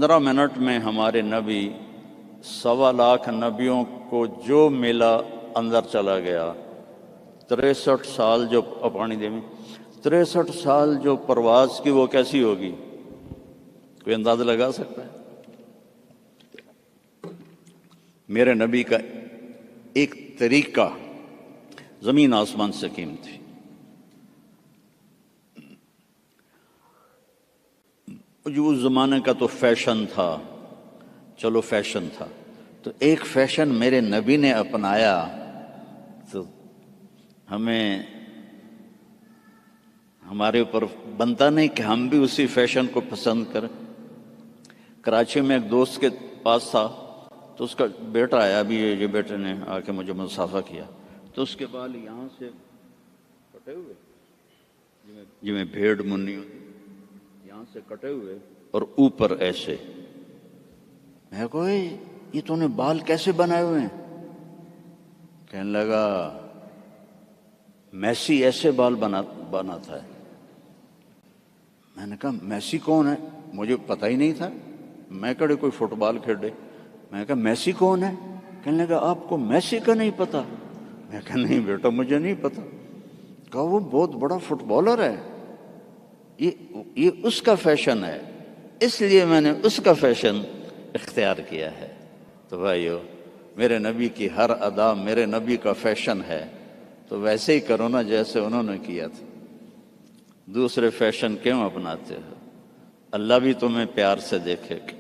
15 minute میں ہمارے نبی 1.25 نبیوں کو جو ملا اندر چلا گیا۔ 63 سال جو پانی دے میں 63 سال جو پرواز کی وہ کیسی ہوگی؟ کوئی اندازہ لگا سکتا ہے؟ میرے نبی کا ایک طریقہ زمین آسمان سے قیمتی۔ جو اس زمانے کا تو فیشن تھا، چلو فیشن تھا، تو ایک فیشن میرے نبی نے اپنایا تو ہمیں ہمارے اوپر بنتا نہیں کہ ہم بھی اسی فیشن کو پسند کریں۔ کراچی میں ایک دوست کے پاس تھا تو اس کا بیٹا آیا، ابھی یہ بیٹے نے آ کے مجھے مصافحہ کیا، تو اس کے بال یہاں سے کٹے ہوئے، جی میں بھیڑ منی ہوتی، یہاں سے کٹے ہوئے اور اوپر ایسے۔ میں کہا یہ تو نے بال کیسے بنائے ہوئے ہیں؟ کہنے لگا میسی ایسے بال بناتا ہے۔ میں نے کہا میسی کون ہے؟ مجھے پتہ ہی نہیں تھا، میں کڑے کوئی فٹ بال کھیلے۔ میں نے کہا میسی کون ہے؟ کہنے لگا آپ کو میسی کا نہیں پتہ؟ میں کہا نہیں بیٹا مجھے نہیں پتہ۔ کہا وہ بہت بڑا فٹ بالر ہے، یہ اس کا فیشن ہے، اس لیے میں نے اس کا فیشن اختیار کیا ہے۔ تو بھائیو، میرے نبی کی ہر ادا میرے نبی کا فیشن ہے، تو ویسے ہی کرو نا جیسے انہوں نے کیا تھا۔ دوسرے فیشن کیوں اپناتے ہو؟ اللہ بھی تمہیں پیار سے دیکھے گا،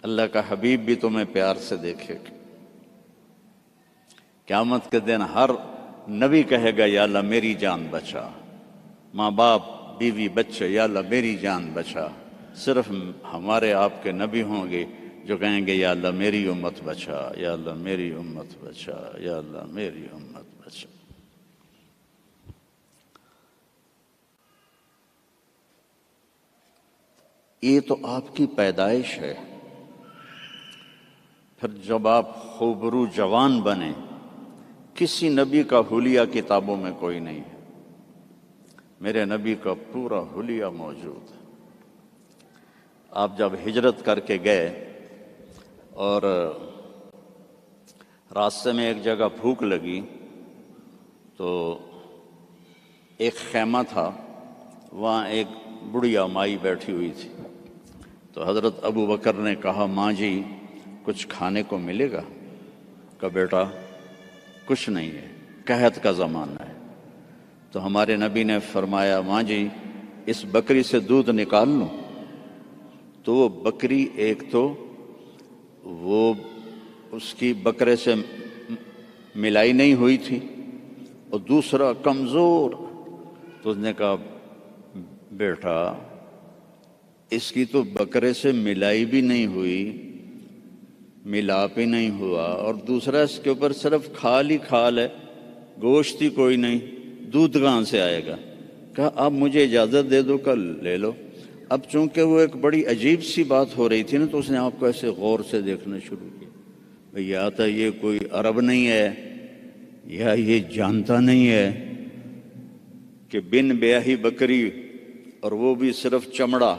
اللہ کا حبیب بھی تمہیں پیار سے دیکھے گا۔ قیامت کے دن ہر نبی کہے گا یا اللہ میری جان بچا، ماں باپ بیوی بچے یا اللہ میری جان بچا۔ صرف ہمارے آپ کے نبی ہوں گے جو کہیں گے یا اللہ میری امت بچا، یا اللہ میری امت بچا، یا اللہ میری امت بچا۔ یہ تو آپ کی پیدائش ہے، پھر جب آپ خوبرو جوان بنے، کسی نبی کا حلیہ کتابوں میں کوئی نہیں ہے، میرے نبی کا پورا حلیہ موجود ہے۔ آپ جب ہجرت کر کے گئے اور راستے میں ایک جگہ بھوک لگی تو ایک خیمہ تھا، وہاں ایک بڑھیا مائی بیٹھی ہوئی تھی، تو حضرت ابو بکر نے کہا ماں جی کچھ کھانے کو ملے گا؟ کہا بیٹا کچھ نہیں ہے، قحط کا زمانہ ہے۔ تو ہمارے نبی نے فرمایا ماں جی اس بکری سے دودھ نکال لوں؟ تو وہ بکری ایک تو وہ اس کی بکرے سے ملائی نہیں ہوئی تھی، اور دوسرا کمزور۔ تو اس نے کہا بیٹا اس کی تو بکرے سے ملائی بھی نہیں ہوئی، ملاپ ہی نہیں ہوا، اور دوسرا اس کے اوپر صرف کھال ہی کھال ہے، گوشت ہی کوئی نہیں، دودھ کہاں سے آئے گا؟ کہا اب مجھے اجازت دے دو کل لے لو۔ اب چونکہ وہ ایک بڑی عجیب سی بات ہو رہی تھی نا، تو اس نے آپ کو ایسے غور سے دیکھنا شروع کیا، یا تو یہ کوئی عرب نہیں ہے، یا یہ جانتا نہیں ہے کہ بن بیاہی بکری، اور وہ بھی صرف چمڑا۔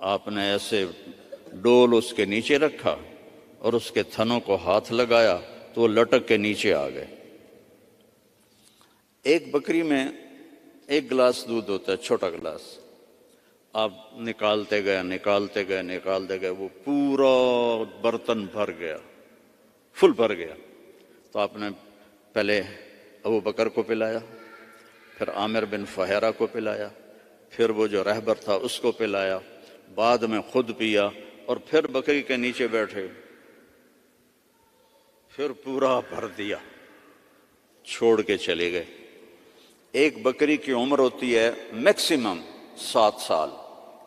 آپ نے ایسے ڈول اس کے نیچے رکھا اور اس کے تھنوں کو ہاتھ لگایا تو وہ لٹک کے نیچے آ گئے۔ ایک بکری میں 1 گلاس دودھ ہوتا ہے، چھوٹا گلاس، آپ نکالتے گئے، وہ پورا برتن بھر گیا، فل بھر گیا۔ تو آپ نے پہلے ابو بکر کو پلایا، پھر عامر بن فہیرہ کو پلایا، پھر وہ جو رہبر تھا اس کو پلایا، بعد میں خود پیا، اور پھر بکری کے نیچے بیٹھے، پھر پورا بھر دیا، چھوڑ کے چلے گئے۔ ایک بکری کی عمر ہوتی ہے میکسیمم 7 سال،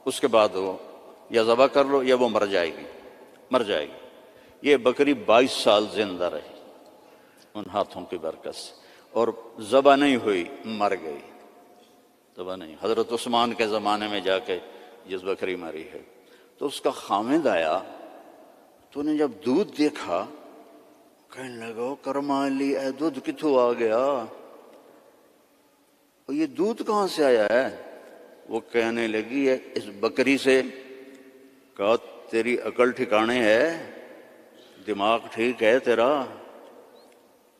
اس کے بعد وہ یا ذبح کر لو یا وہ مر جائے گی۔ یہ بکری 22 سال زندہ رہی ان ہاتھوں کی برکت سے، اور ذبح نہیں ہوئی، مر گئی، ذبح نہیں۔ حضرت عثمان کے زمانے میں جا کے جس بکری مری ہے، تو اس کا خامد آیا، تو نے جب دودھ دیکھا کہنے لگا کرما لی اے دودھ کتوں آ گیا، اور یہ دودھ کہاں سے آیا ہے؟ وہ کہنے لگی ہے اس بکری سے کہا تیری عقل ٹھکانے ہے، دماغ ٹھیک ہے تیرا؟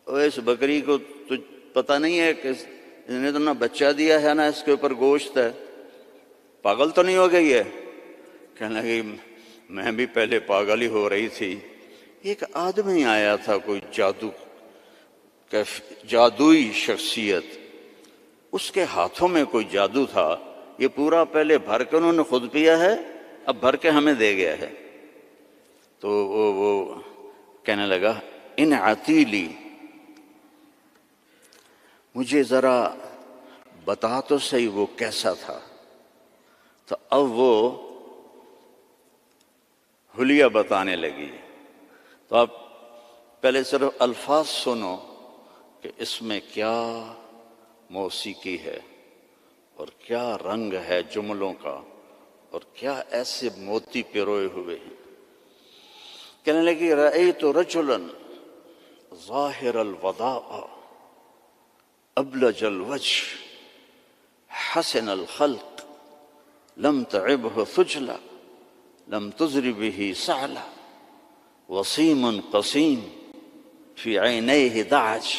اس بکری کو تجھ پتہ نہیں ہے کہ اس نے تو نہ بچہ دیا ہے نہ اس کے اوپر گوشت ہے، پاگل تو نہیں ہو گئی ہے؟ کہنے لگی میں بھی پہلے پاگل ہی ہو رہی تھی۔ ایک آدمی آیا تھا، کوئی جادوئی شخصیت، اس کے ہاتھوں میں کوئی جادو تھا، یہ پورا پہلے بھر کے انہوں نے خود پیا ہے، اب بھر کے ہمیں دے گیا ہے۔ تو وہ کہنے لگا ان عتیلی، مجھے ذرا بتا تو صحیح وہ کیسا تھا۔ تو اب وہ حلیہ بتانے لگی۔ تو آپ پہلے صرف الفاظ سنو کہ اس میں کیا موسیقی ہے اور کیا رنگ ہے جملوں کا اور کیا ایسے موتی پروئے ہوئے ہیں۔ کہنے لگی رأیت رجلا ظاہر الوداع ابلج الوجه حسن الخلق لم تعبه ثجلا لم تزر به سعلا وسيم قسيم في عينيه دعج